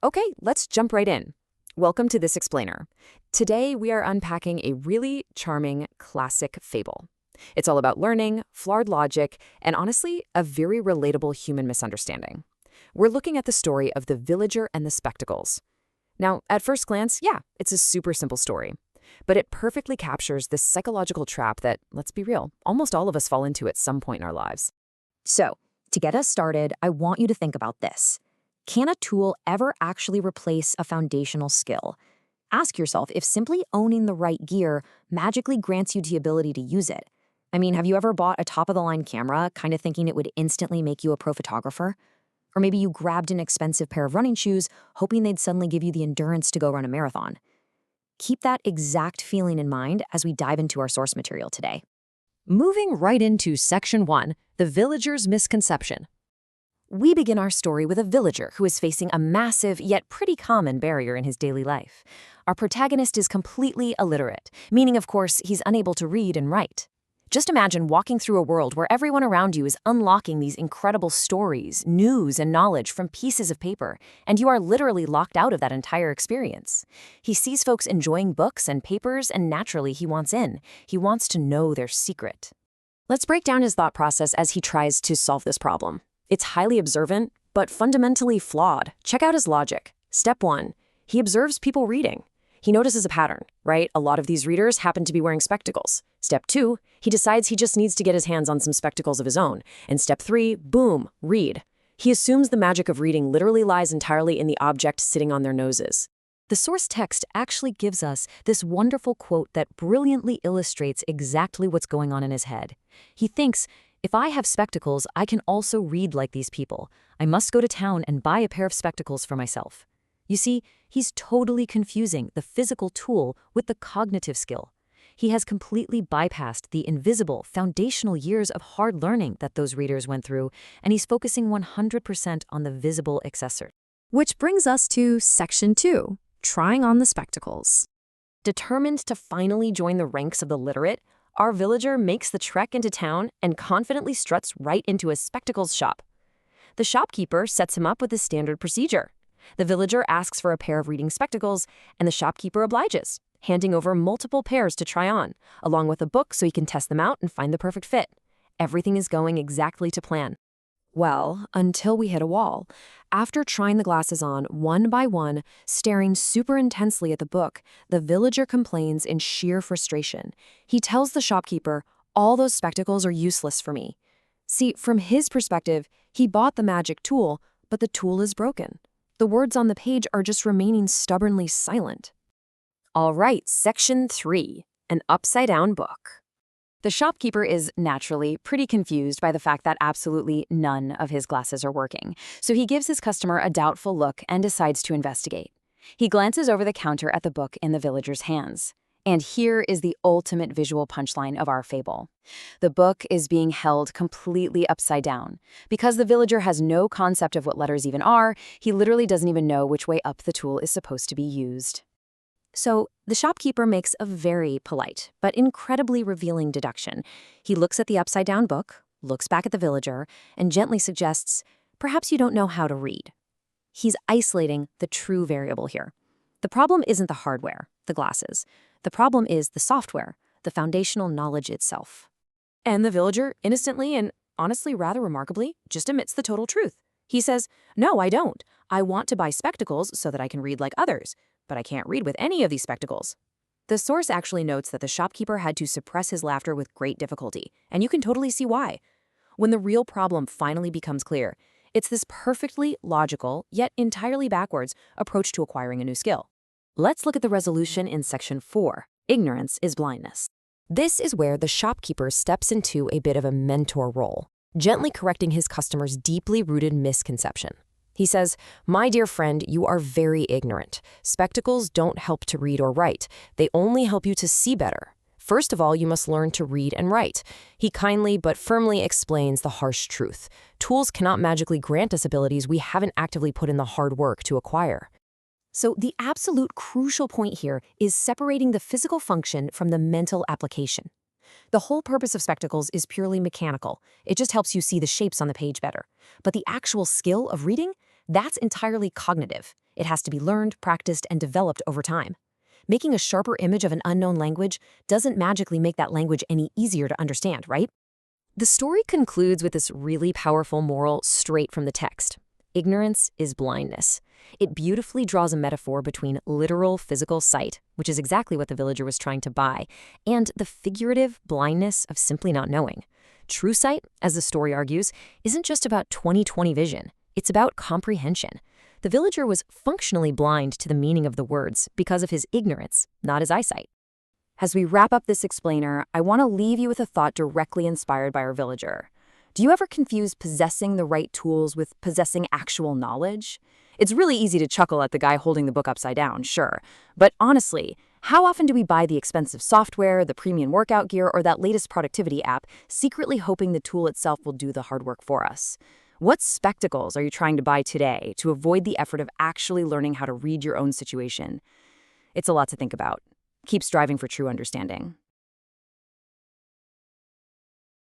Okay, let's jump right in. Welcome to This Explainer. Today, we are unpacking a really charming classic fable. It's all about learning, flawed logic, and honestly, a very relatable human misunderstanding. We're looking at the story of the villager and the spectacles. Now, at first glance, yeah, it's a super simple story. But it perfectly captures this psychological trap that, let's be real, almost all of us fall into at some point in our lives. So, to get us started, I want you to think about this. Can a tool ever actually replace a foundational skill? Ask yourself if simply owning the right gear magically grants you the ability to use it. I mean, have you ever bought a top-of-the-line camera, kind of thinking it would instantly make you a pro photographer? Or maybe you grabbed an expensive pair of running shoes, hoping they'd suddenly give you the endurance to go run a marathon. Keep that exact feeling in mind as we dive into our source material today. Moving right into Section 1, The Villager's Misconception. We begin our story with a villager who is facing a massive yet pretty common barrier in his daily life. Our protagonist is completely illiterate, meaning, of course, he's unable to read and write. Just imagine walking through a world where everyone around you is unlocking these incredible stories, news, and knowledge from pieces of paper, and you are literally locked out of that entire experience. He sees folks enjoying books and papers, and naturally he wants in. He wants to know their secret. Let's break down his thought process as he tries to solve this problem. It's highly observant, but fundamentally flawed. Check out his logic. Step 1. He observes people reading. He notices a pattern, right? A lot of these readers happen to be wearing spectacles. Step 2, he decides he just needs to get his hands on some spectacles of his own. And step 3, boom, read. He assumes the magic of reading literally lies entirely in the object sitting on their noses. The source text actually gives us this wonderful quote that brilliantly illustrates exactly what's going on in his head. He thinks, if I have spectacles, I can also read like these people. I must go to town and buy a pair of spectacles for myself. You see, he's totally confusing the physical tool with the cognitive skill. He has completely bypassed the invisible, foundational years of hard learning that those readers went through, and he's focusing 100% on the visible accessory. Which brings us to Section 2, Trying on the Spectacles. Determined to finally join the ranks of the literate, our villager makes the trek into town and confidently struts right into a spectacles shop. The shopkeeper sets him up with his standard procedure. The villager asks for a pair of reading spectacles, and the shopkeeper obliges, handing over multiple pairs to try on, along with a book so he can test them out and find the perfect fit. Everything is going exactly to plan. Well, until we hit a wall. After trying the glasses on one by one, staring super intensely at the book, the villager complains in sheer frustration. He tells the shopkeeper, all those spectacles are useless for me. See, from his perspective, he bought the magic tool, but the tool is broken. The words on the page are just remaining stubbornly silent. All right, Section 3, An Upside-Down Book. The shopkeeper is naturally pretty confused by the fact that absolutely none of his glasses are working, so he gives his customer a doubtful look and decides to investigate. He glances over the counter at the book in the villager's hands. And here is the ultimate visual punchline of our fable. The book is being held completely upside down. Because the villager has no concept of what letters even are, he literally doesn't even know which way up the tool is supposed to be used. So, the shopkeeper makes a very polite, but incredibly revealing deduction. He looks at the upside-down book, looks back at the villager, and gently suggests, perhaps you don't know how to read. He's isolating the true variable here. The problem isn't the hardware, the glasses. The problem is the software, the foundational knowledge itself. And the villager, innocently and honestly rather remarkably, just admits the total truth. He says, no, I don't. I want to buy spectacles so that I can read like others. But I can't read with any of these spectacles. The source actually notes that the shopkeeper had to suppress his laughter with great difficulty, and you can totally see why. When the real problem finally becomes clear, it's this perfectly logical, yet entirely backwards, approach to acquiring a new skill. Let's look at the resolution in Section 4, Ignorance is Blindness. This is where the shopkeeper steps into a bit of a mentor role, gently correcting his customer's deeply rooted misconception. He says, my dear friend, you are very ignorant. Spectacles don't help to read or write. They only help you to see better. First of all, you must learn to read and write. He kindly but firmly explains the harsh truth. Tools cannot magically grant us abilities we haven't actively put in the hard work to acquire. So the absolute crucial point here is separating the physical function from the mental application. The whole purpose of spectacles is purely mechanical. It just helps you see the shapes on the page better. But the actual skill of reading, That's entirely cognitive. It has to be learned, practiced, and developed over time. Making a sharper image of an unknown language doesn't magically make that language any easier to understand, right? The story concludes with this really powerful moral straight from the text. Ignorance is blindness. It beautifully draws a metaphor between literal physical sight, which is exactly what the villager was trying to buy, and the figurative blindness of simply not knowing. True sight, as the story argues, isn't just about 20/20 vision. It's about comprehension. The villager was functionally blind to the meaning of the words because of his ignorance, not his eyesight. As we wrap up this explainer, I want to leave you with a thought directly inspired by our villager. Do you ever confuse possessing the right tools with possessing actual knowledge? It's really easy to chuckle at the guy holding the book upside down, sure. But honestly, how often do we buy the expensive software, the premium workout gear, or that latest productivity app, secretly hoping the tool itself will do the hard work for us? What spectacles are you trying to buy today to avoid the effort of actually learning how to read your own situation? It's a lot to think about. Keep striving for true understanding.